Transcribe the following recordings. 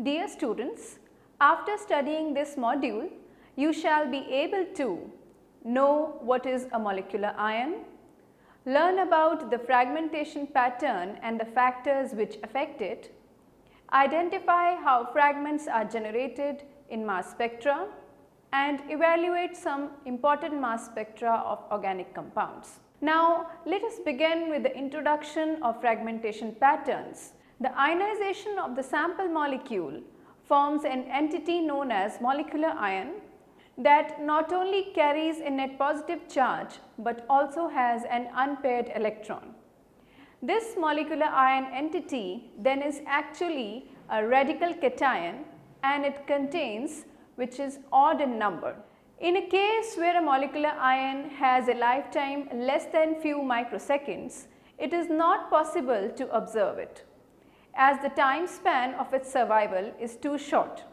Dear students, after studying this module, you shall be able to know what is a molecular ion, learn about the fragmentation pattern and the factors which affect it, identify how fragments are generated in mass spectra, and evaluate some important mass spectra of organic compounds. Now, let us begin with the introduction of fragmentation patterns. The ionization of the sample molecule forms an entity known as molecular ion that not only carries a net positive charge but also has an unpaired electron. This molecular ion entity then is actually a radical cation and it contains which is odd in number. In a case where a molecular ion has a lifetime less than few microseconds, it is not possible to observe it, as the time span of its survival is too short.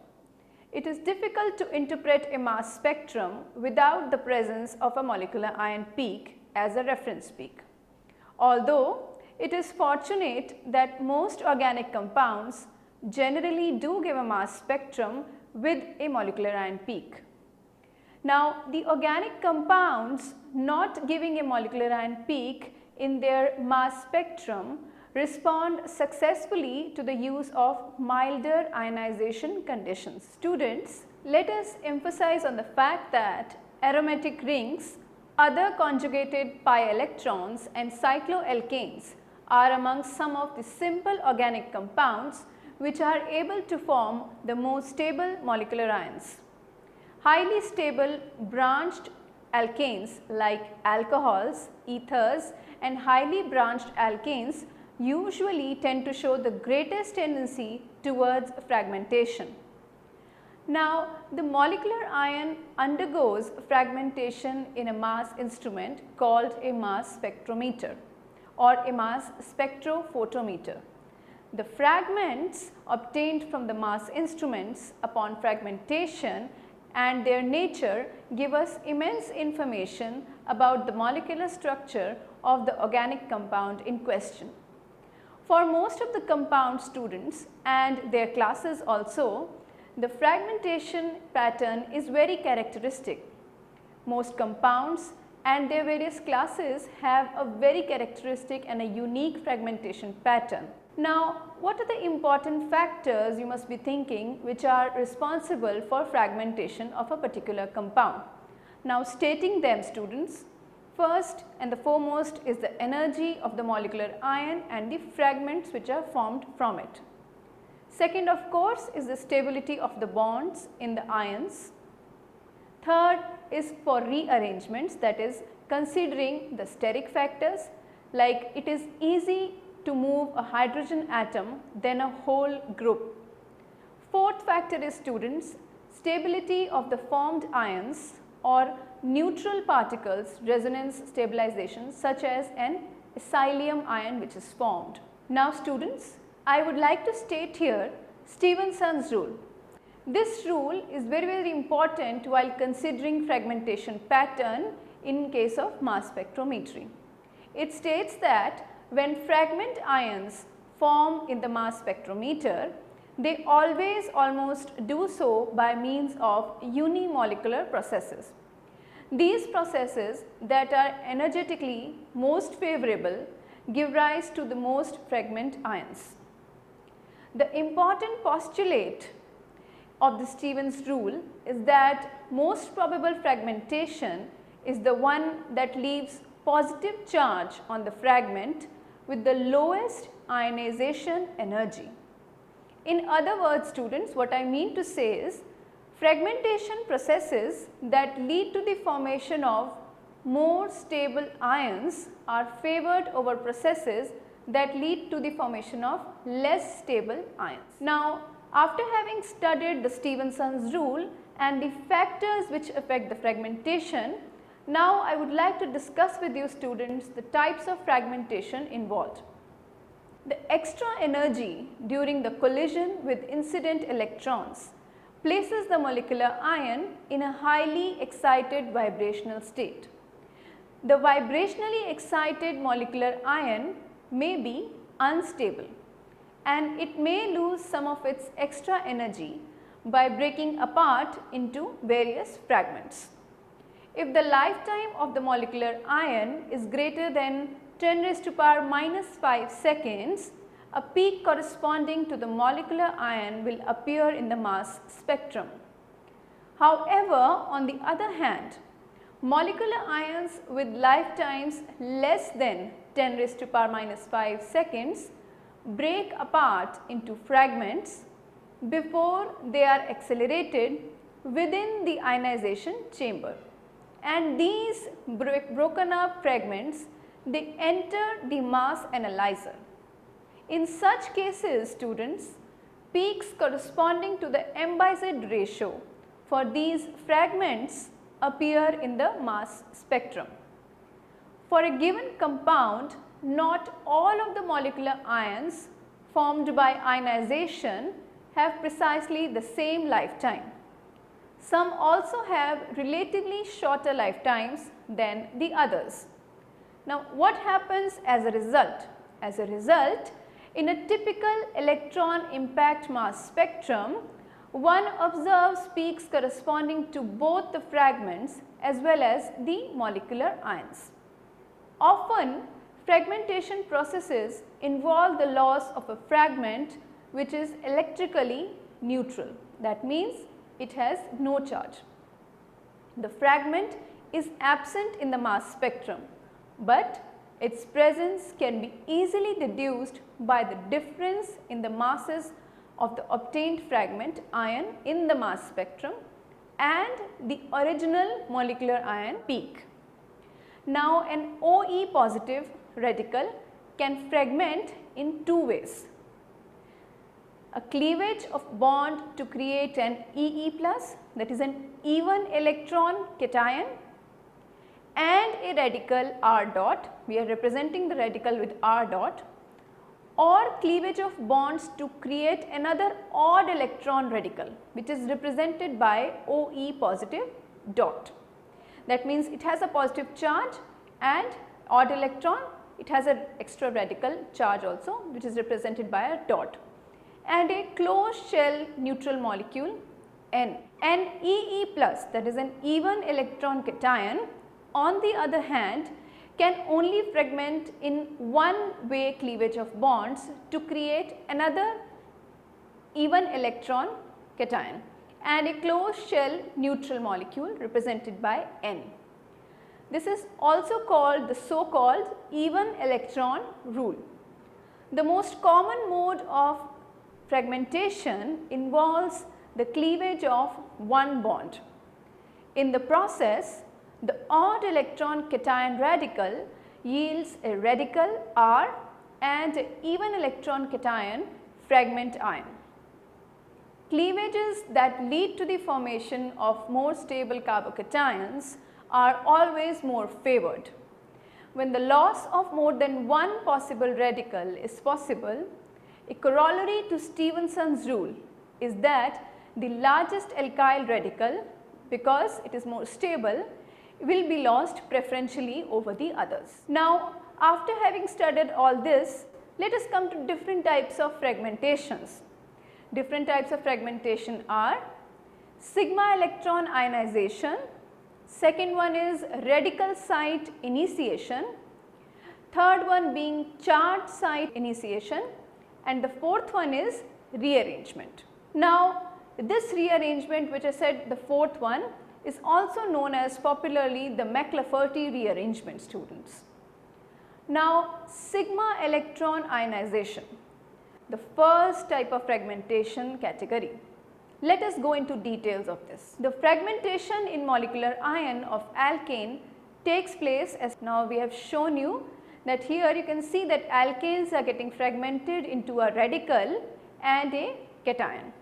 It is difficult to interpret a mass spectrum without the presence of a molecular ion peak as a reference peak. Although it is fortunate that most organic compounds generally do give a mass spectrum with a molecular ion peak. Now, the organic compounds not giving a molecular ion peak in their mass spectrum respond successfully to the use of milder ionization conditions. Students, let us emphasize on the fact that aromatic rings, other conjugated pi electrons and cycloalkanes are among some of the simple organic compounds which are able to form the most stable molecular ions. Highly stable branched alkanes like alcohols, ethers and highly branched alkanes usually tend to show the greatest tendency towards fragmentation. Now, the molecular ion undergoes fragmentation in a mass instrument called a mass spectrometer or a mass spectrophotometer. The fragments obtained from the mass instruments upon fragmentation and their nature give us immense information about the molecular structure of the organic compound in question. For most of the compound students and their classes also, the fragmentation pattern is very characteristic. Most compounds and their various classes have a very characteristic and a unique fragmentation pattern. Now, what are the important factors you must be thinking which are responsible for fragmentation of a particular compound? Now, stating them, students. First and the foremost is the energy of the molecular ion and the fragments which are formed from it. Second, of course, is the stability of the bonds in the ions. Third is for rearrangements, that is considering the steric factors, like it is easy to move a hydrogen atom than a whole group. Fourth factor is, students, stability of the formed ions or neutral particles resonance stabilization such as an acylium ion which is formed. Now, students, I would like to state here Stevenson's rule. This rule is very important while considering fragmentation pattern in case of mass spectrometry. It states that when fragment ions form in the mass spectrometer, they always almost do so by means of unimolecular processes. These processes that are energetically most favorable give rise to the most fragment ions. The important postulate of the Stevens rule is that most probable fragmentation is the one that leaves positive charge on the fragment with the lowest ionization energy. In other words, students, what I mean to say is fragmentation processes that lead to the formation of more stable ions are favored over processes that lead to the formation of less stable ions. Now, after having studied the Stevenson's rule and the factors which affect the fragmentation, now I would like to discuss with you, students, the types of fragmentation involved. The extra energy during the collision with incident electrons places the molecular ion in a highly excited vibrational state. The vibrationally excited molecular ion may be unstable. and it may lose some of its extra energy by breaking apart into various fragments. If the lifetime of the molecular ion is greater than 10 raised to power minus 5 seconds, a peak corresponding to the molecular ion will appear in the mass spectrum. However, on the other hand, molecular ions with lifetimes less than 10 raised to power minus 5 seconds break apart into fragments before they are accelerated within the ionization chamber, and these broken up fragments, they enter the mass analyzer. In such cases, students, peaks corresponding to the M/Z ratio for these fragments appear in the mass spectrum. For a given compound, not all of the molecular ions formed by ionization have precisely the same lifetime. Some also have relatively shorter lifetimes than the others. Now, what happens as a result? As a result, in a typical electron impact mass spectrum, one observes peaks corresponding to both the fragments as well as the molecular ions. Often, fragmentation processes involve the loss of a fragment which is electrically neutral. That means it has no charge. The fragment is absent in the mass spectrum, but its presence can be easily deduced by the difference in the masses of the obtained fragment ion in the mass spectrum and the original molecular ion peak. Now, an OE positive radical can fragment in two ways: a cleavage of bond to create an EE plus, that is an even electron cation, and a radical R dot, we are representing the radical with R dot, or cleavage of bonds to create another odd electron radical, which is represented by OE positive dot. That means it has a positive charge, and odd electron, it has an extra radical charge also, which is represented by a dot, and a closed shell neutral molecule N. An EE plus, that is an even electron cation, on the other hand, can only fragment in one way cleavage of bonds to create another even electron cation and a closed shell neutral molecule represented by N. This is also called the so-called even electron rule. The most common mode of fragmentation involves the cleavage of one bond. In the process, the odd electron cation radical yields a radical R and an even electron cation fragment ion. Cleavages that lead to the formation of more stable carbocations are always more favored. When the loss of more than one possible radical is possible, a corollary to Stevenson's rule is that the largest alkyl radical, because it is more stable, will be lost preferentially over the others. Now, after having studied all this, let us come to different types of fragmentations. Different types of fragmentation are sigma electron ionization, second one is radical site initiation, third one being charged site initiation, and the fourth one is rearrangement. Now, this rearrangement, which I said the fourth one, is also known as popularly the McLafferty rearrangement, students. Now, sigma electron ionization, the first type of fragmentation category. Let us go into details of this. The fragmentation in molecular ion of alkane takes place, as now we have shown you that here you can see that alkanes are getting fragmented into a radical and a cation.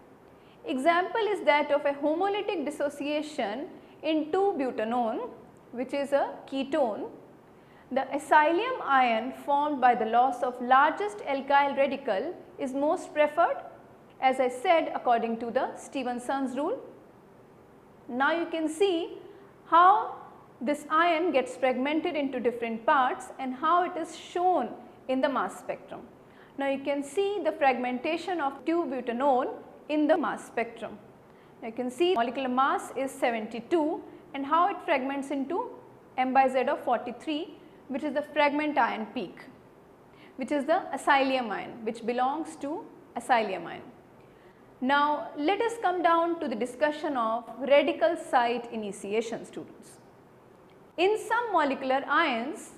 Example is that of a homolytic dissociation in 2-butanone, which is a ketone. The acylium ion formed by the loss of largest alkyl radical is most preferred, as I said, according to the Stevenson's rule. Now you can see how this ion gets fragmented into different parts and how it is shown in the mass spectrum. Now you can see the fragmentation of 2-butanone in the mass spectrum. Now you can see molecular mass is 72 and how it fragments into M by Z of 43, which is the fragment ion peak, which is the acylium ion, which belongs to acylium ion. Now let us come down to the discussion of radical site initiation, students. In some molecular ions,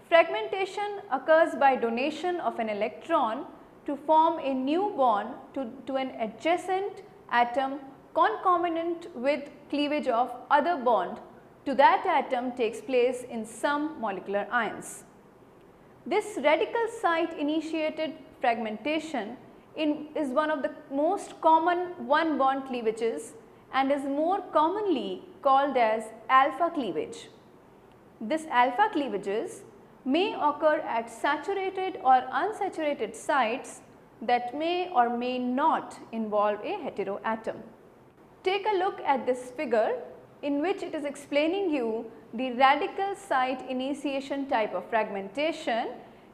fragmentation occurs by donation of an electron to form a new bond to an adjacent atom concomitant with cleavage of other bond to that atom takes place in some molecular ions. This radical site initiated fragmentation is one of the most common one bond cleavages and is more commonly called as alpha cleavage. This alpha cleavages may occur at saturated or unsaturated sites that may or may not involve a heteroatom. Take a look at this figure in which it is explaining you the radical site initiation type of fragmentation.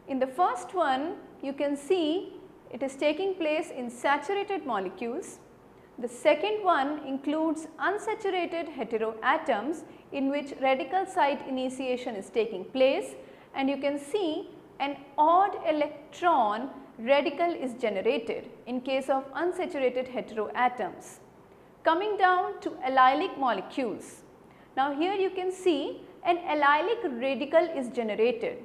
In the first one, you can see it is taking place in saturated molecules. The second one includes unsaturated heteroatoms in which radical site initiation is taking place, and you can see an odd electron radical is generated in case of unsaturated heteroatoms. Coming down to allylic molecules. Now here you can see an allylic radical is generated,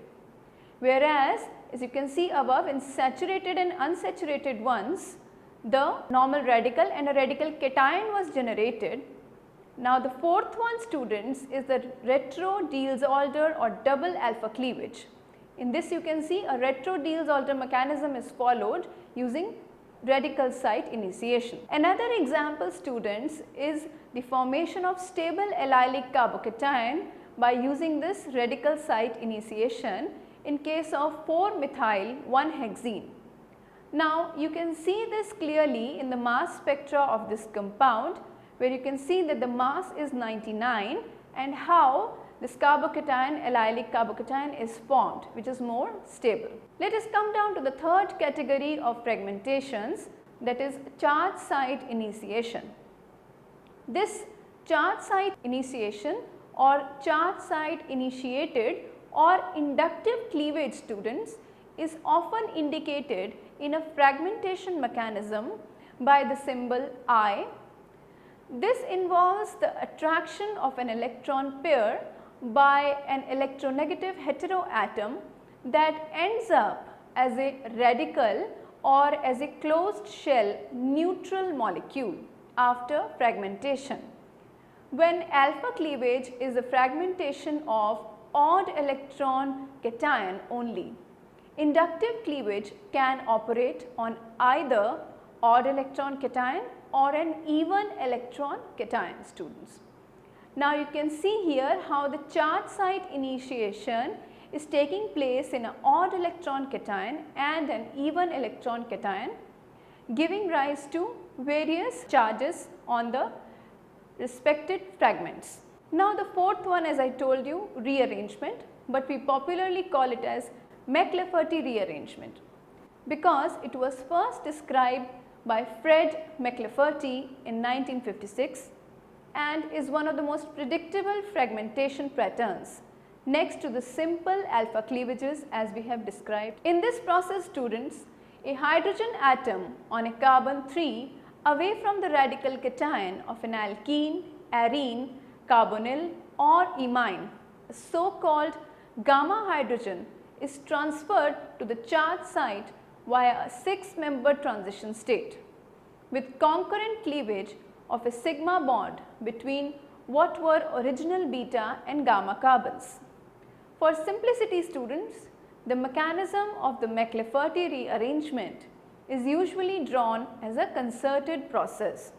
whereas as you can see above in saturated and unsaturated ones, the normal radical and a radical cation was generated. Now the fourth one, students, is the retro-Diels-Alder or double alpha cleavage. In this you can see a retro-Diels-Alder mechanism is followed using radical site initiation. Another example, students, is the formation of stable allylic carbocation by using this radical site initiation in case of 4-methyl-1-hexene. Now you can see this clearly in the mass spectra of this compound, where you can see that the mass is 99 and how this carbocation, allylic carbocation, is formed, which is more stable. Let us come down to the third category of fragmentations, that is charge site initiation. This charge site initiation or charge site initiated or inductive cleavage, students, is often indicated in a fragmentation mechanism by the symbol I. This involves the attraction of an electron pair by an electronegative heteroatom that ends up as a radical or as a closed shell neutral molecule after fragmentation. When alpha cleavage is a fragmentation of odd electron cation only, inductive cleavage can operate on either odd electron cation or an even electron cation, students. Now you can see here how the charge site initiation is taking place in an odd electron cation and an even electron cation, giving rise to various charges on the respective fragments. Now the fourth one, as I told you, rearrangement, but we popularly call it as McLafferty rearrangement because it was first described by Fred McLafferty in 1956 and is one of the most predictable fragmentation patterns next to the simple alpha cleavages as we have described. In this process, students, a hydrogen atom on a carbon 3 away from the radical cation of an alkene, arene, carbonyl or imine, a so called gamma hydrogen, is transferred to the charge site via a 6-member transition state with concurrent cleavage of a sigma bond between what were original beta and gamma carbons. For simplicity, students, the mechanism of the McLafferty rearrangement is usually drawn as a concerted process.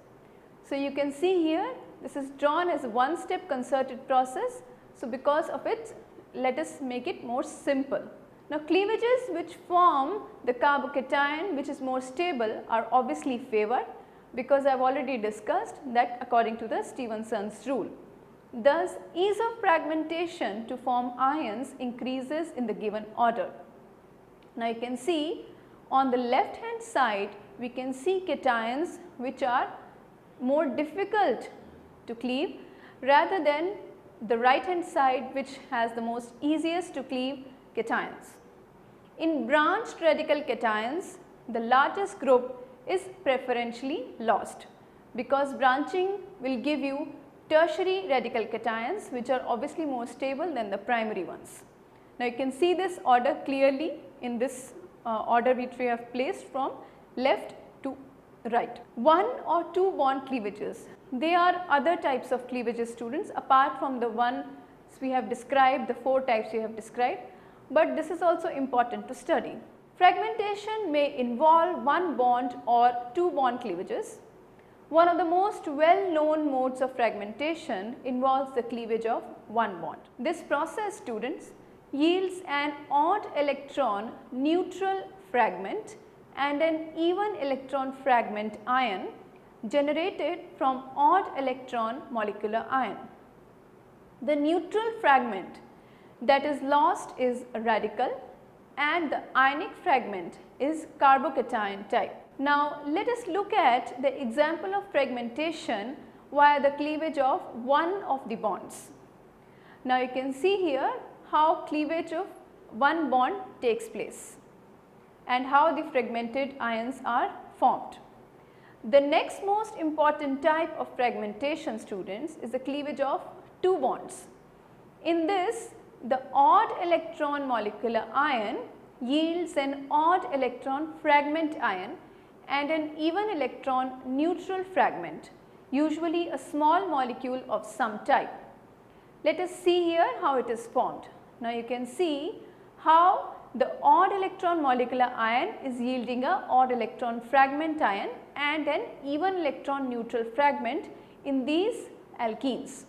So you can see here this is drawn as a one-step concerted process. So because of it, let us make it more simple. Now cleavages which form the carbocation which is more stable are obviously favored because I have already discussed that according to the Stevenson's rule. Thus ease of fragmentation to form ions increases in the given order. Now you can see on the left hand side we can see cations which are more difficult to cleave rather than the right hand side which has the most easiest to cleave cations. In branched radical cations, the largest group is preferentially lost because branching will give you tertiary radical cations which are obviously more stable than the primary ones. Now you can see this order clearly in this order which we have placed from left to right. One or two bond cleavages, they are other types of cleavages, students, apart from the ones we have described, the four types we have described, but this is also important to study. Fragmentation may involve one bond or two bond cleavages. One of the most well known modes of fragmentation involves the cleavage of one bond. This process, students, yields an odd electron neutral fragment and an even electron fragment ion generated from odd electron molecular ion. The neutral fragment that is lost is radical and the ionic fragment is carbocation type. Now let us look at the example of fragmentation via the cleavage of one of the bonds. Now you can see here how cleavage of one bond takes place and how the fragmented ions are formed. The next most important type of fragmentation, students, is the cleavage of two bonds. In this, the odd electron molecular ion yields an odd electron fragment ion and an even electron neutral fragment, usually a small molecule of some type. Let us see here how it is formed. Now you can see how the odd electron molecular ion is yielding a odd electron fragment ion and an even electron neutral fragment in these alkenes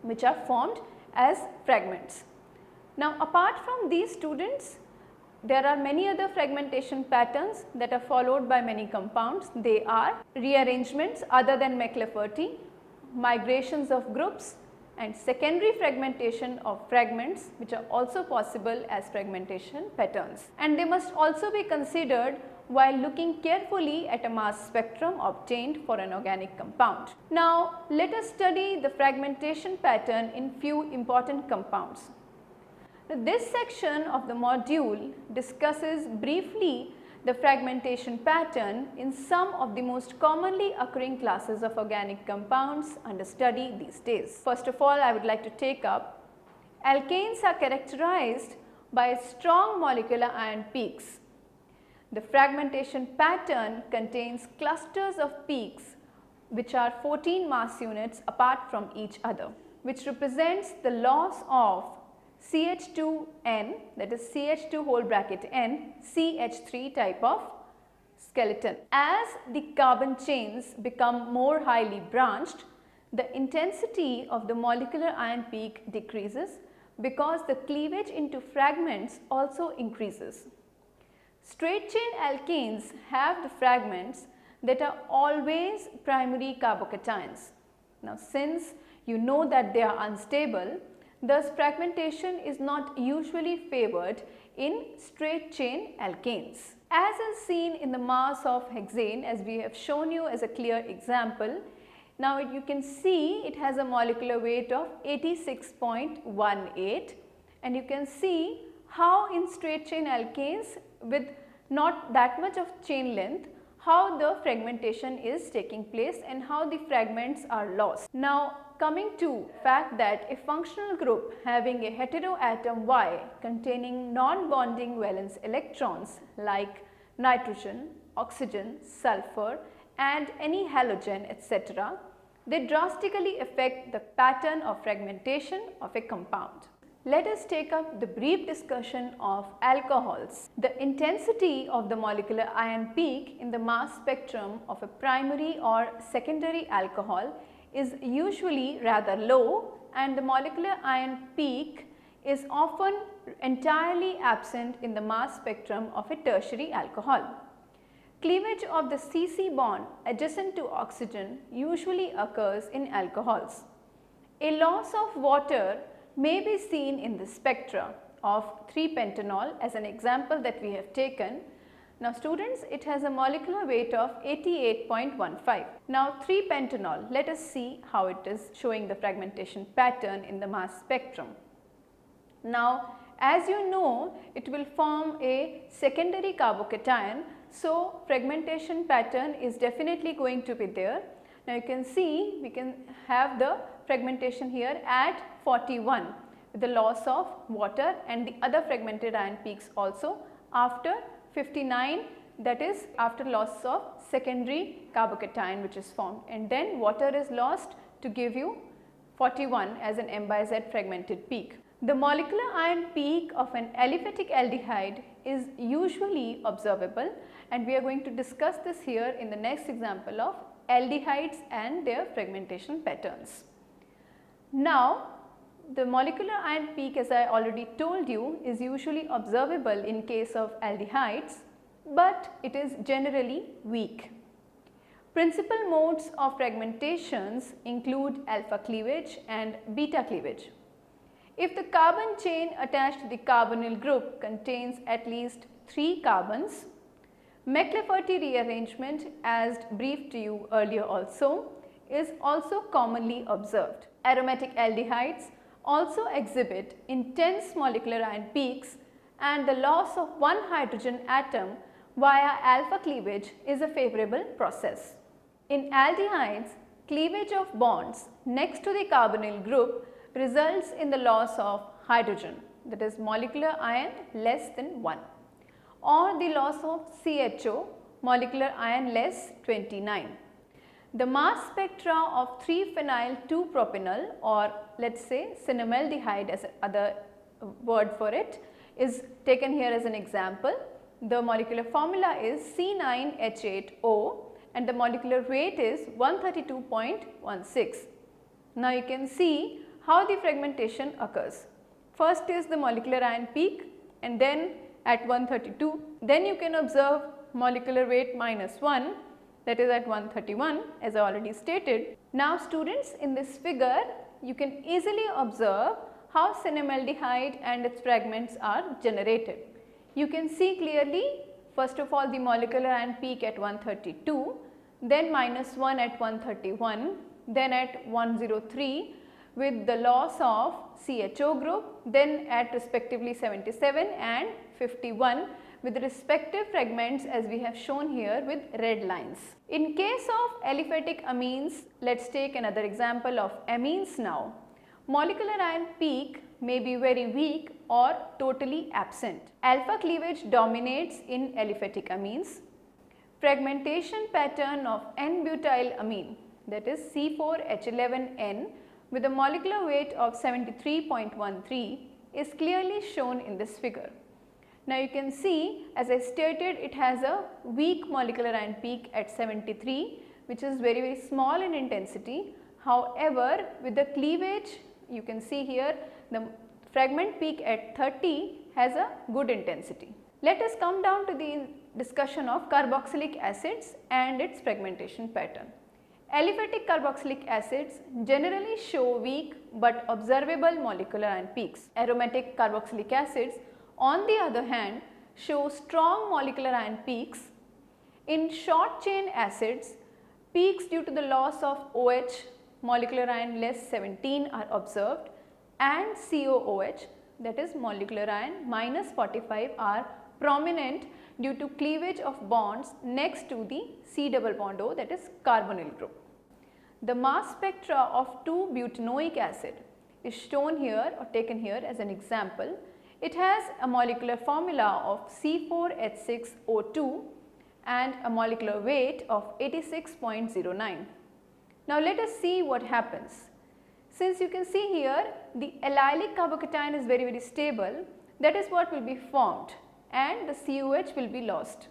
which are formed as fragments. Now apart from these, students, there are many other fragmentation patterns that are followed by many compounds. They are rearrangements other than McLafferty, migrations of groups, and secondary fragmentation of fragments which are also possible as fragmentation patterns. And they must also be considered while looking carefully at a mass spectrum obtained for an organic compound. Now let us study the fragmentation pattern in few important compounds. Now, this section of the module discusses briefly the fragmentation pattern in some of the most commonly occurring classes of organic compounds under study these days. First of all, I would like to take up alkanes are characterized by strong molecular ion peaks. The fragmentation pattern contains clusters of peaks which are 14 mass units apart from each other, which represents the loss of CH2N, that is CH2 whole bracket N, CH3 type of skeleton. As the carbon chains become more highly branched, the intensity of the molecular ion peak decreases because the cleavage into fragments also increases. Straight chain alkanes have the fragments that are always primary carbocations. Now since you know that they are unstable, thus fragmentation is not usually favored in straight chain alkanes. As is seen in the mass of hexane, as we have shown you as a clear example, now you can see it has a molecular weight of 86.18, and you can see how in straight chain alkanes with not that much of chain length, how the fragmentation is taking place and how the fragments are lost. Now coming to fact that a functional group having a heteroatom Y containing non-bonding valence electrons like nitrogen, oxygen, sulfur and any halogen etc., they drastically affect the pattern of fragmentation of a compound. Let us take up the brief discussion of alcohols. The intensity of the molecular ion peak in the mass spectrum of a primary or secondary alcohol is usually rather low, and the molecular ion peak is often entirely absent in the mass spectrum of a tertiary alcohol. Cleavage of the CC bond adjacent to oxygen usually occurs in alcohols. A loss of water may be seen in the spectra of 3-pentanol as an example that we have taken, Now students, it has a molecular weight of 88.15. Now 3-pentanol, let us see how it is showing the fragmentation pattern in the mass spectrum. Now as you know, it will form a secondary carbocation, so fragmentation pattern is definitely going to be there. Now you can see we can have the fragmentation here at 41 with the loss of water and the other fragmented ion peaks also after 59, that is after loss of secondary carbocation which is formed, and then water is lost to give you 41 as an M by Z fragmented peak. The molecular ion peak of an aliphatic aldehyde is usually observable, and we are going to discuss this here in the next example of aldehydes and their fragmentation patterns. Now the molecular ion peak, as I already told you, is usually observable in case of aldehydes, but it is generally weak. Principal modes of fragmentations include alpha cleavage and beta cleavage. If the carbon chain attached to the carbonyl group contains at least 3 carbons, McLafferty rearrangement, as briefed to you earlier also, is also commonly observed. Aromatic aldehydes also exhibit intense molecular ion peaks, and the loss of one hydrogen atom via alpha cleavage is a favorable process. In aldehydes, cleavage of bonds next to the carbonyl group results in the loss of hydrogen, that is molecular ion less than 1, or the loss of CHO, molecular ion less 29. The mass spectra of 3-phenyl-2-propanol, or let us say cinnamaldehyde as other word for it, is taken here as an example. The molecular formula is C9H8O and the molecular weight is 132.16. Now you can see how the fragmentation occurs. First is the molecular ion peak, and then at 132, then you can observe molecular weight -1, that is at 131, as I already stated. Now students, in this figure you can easily observe how cinnamaldehyde and its fragments are generated. You can see clearly, first of all, the molecular ion peak at 132, then -1 at 131, then at 103 with the loss of CHO group, then at respectively 77 and 51 with the respective fragments as we have shown here with red lines. In case of aliphatic amines, let us take another example of amines now. Molecular ion peak may be very weak or totally absent. Alpha cleavage dominates in aliphatic amines. Fragmentation pattern of N-butyl amine, that is C4H11N, with a molecular weight of 73.13 is clearly shown in this figure. Now you can see, as I stated, it has a weak molecular ion peak at 73, which is very small in intensity. However, with the cleavage, you can see here the fragment peak at 30 has a good intensity. Let us come down to the discussion of carboxylic acids and its fragmentation pattern. Aliphatic carboxylic acids generally show weak but observable molecular ion peaks. Aromatic carboxylic acids, on the other hand, show strong molecular ion peaks. In short chain acids, peaks due to the loss of OH, molecular ion less 17, are observed, and COOH, that is molecular ion -45, are prominent due to cleavage of bonds next to the C double bond O, that is carbonyl group. The mass spectra of 2-butanoic acid is shown here or taken here as an example. It has a molecular formula of C4H6O2 and a molecular weight of 86.09. Now let us see what happens. Since you can see here the allylic carbocation is very stable, that is what will be formed, and the COH will be lost.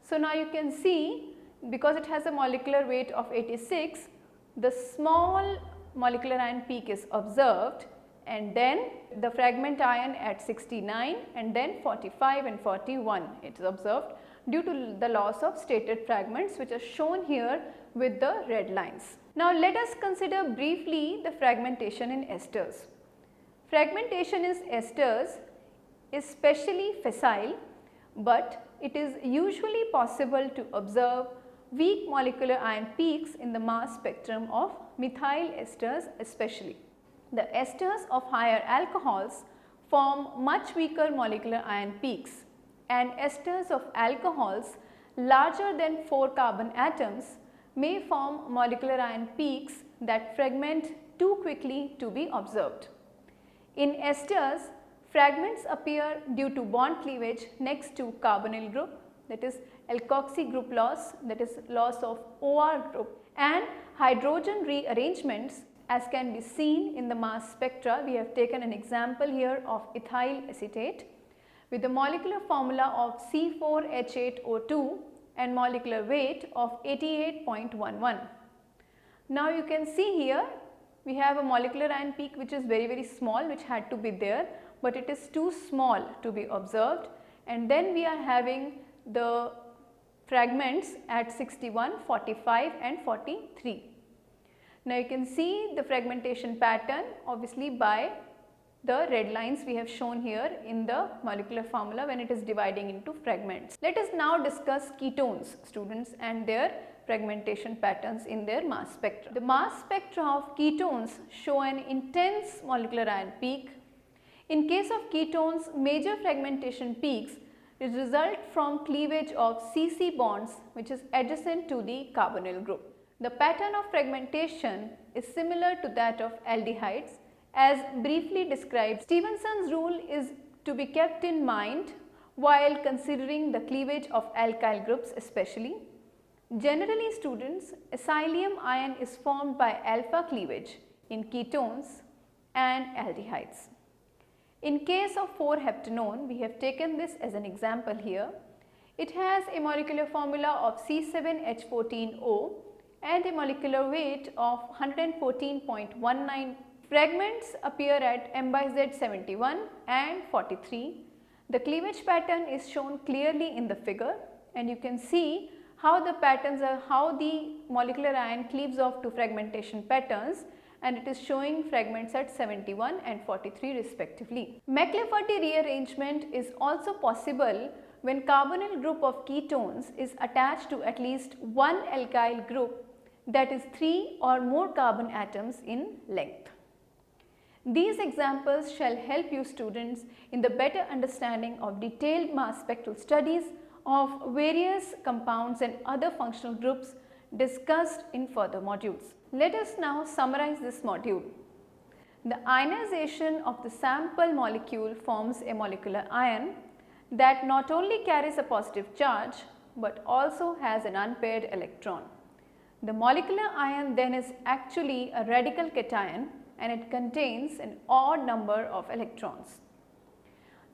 So now you can see, because it has a molecular weight of 86, the small molecular ion peak is observed, and then the fragment ion at 69 and then 45 and 41 it is observed due to the loss of stated fragments, which are shown here with the red lines. Now let us consider briefly the fragmentation in esters. Fragmentation in esters is specially facile, but it is usually possible to observe weak molecular ion peaks in the mass spectrum of methyl esters especially. The esters of higher alcohols form much weaker molecular ion peaks, and esters of alcohols larger than 4 carbon atoms may form molecular ion peaks that fragment too quickly to be observed. In esters, fragments appear due to bond cleavage next to carbonyl group, that is alkoxy group loss, that is loss of OR group, and hydrogen rearrangements as can be seen in the mass spectra. We have taken an example here of ethyl acetate with the molecular formula of C4H8O2 and molecular weight of 88.11. Now you can see here we have a molecular ion peak which is very small, which had to be there, but it is too small to be observed, and then we are having the fragments at 61, 45 and 43. Now you can see the fragmentation pattern obviously by the red lines we have shown here in the molecular formula when it is dividing into fragments. Let us now discuss ketones, students, and their fragmentation patterns in their mass spectra. The mass spectra of ketones show an intense molecular ion peak. In case of ketones, major fragmentation peaks result from cleavage of CC bonds which is adjacent to the carbonyl group. The pattern of fragmentation is similar to that of aldehydes as briefly described. Stevenson's rule is to be kept in mind while considering the cleavage of alkyl groups especially. Generally, students, acylium ion is formed by alpha cleavage in ketones and aldehydes. In case of 4-heptanone, we have taken this as an example here. It has a molecular formula of C7H14O and a molecular weight of 114.19. Fragments appear at M by Z 71 and 43. The cleavage pattern is shown clearly in the figure, and you can see how the patterns are, how the molecular ion cleaves off to fragmentation patterns, and it is showing fragments at 71 and 43 respectively. McLafferty rearrangement is also possible when carbonyl group of ketones is attached to at least one alkyl group, that is 3 or more carbon atoms in length. These examples shall help you students in the better understanding of detailed mass spectral studies of various compounds and other functional groups discussed in further modules. Let us now summarize this module. The ionization of the sample molecule forms a molecular ion that not only carries a positive charge but also has an unpaired electron. The molecular ion then is actually a radical cation, and it contains an odd number of electrons.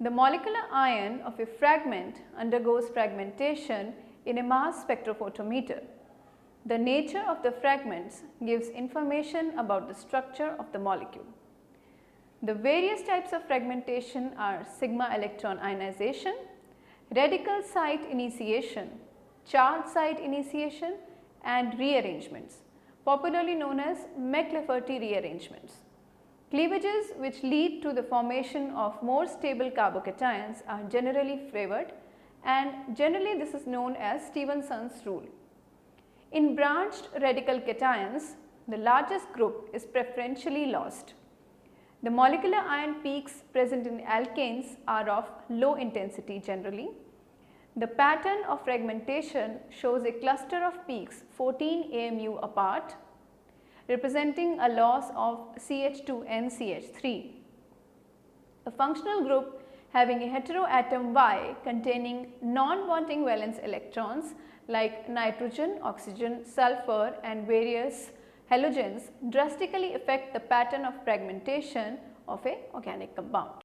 The molecular ion of a fragment undergoes fragmentation in a mass spectrophotometer. The nature of the fragments gives information about the structure of the molecule. The various types of fragmentation are sigma electron ionization, radical site initiation, charge site initiation, and rearrangements, popularly known as McLafferty rearrangements. Cleavages which lead to the formation of more stable carbocations are generally favored, and generally this is known as Stevenson's rule. In branched radical cations, the largest group is preferentially lost. The molecular ion peaks present in alkanes are of low intensity generally. The pattern of fragmentation shows a cluster of peaks 14 AMU apart, representing a loss of CH2NCH3. A functional group having a heteroatom Y containing non-bonding valence electrons like nitrogen, oxygen, sulfur and various halogens drastically affect the pattern of fragmentation of an organic compound.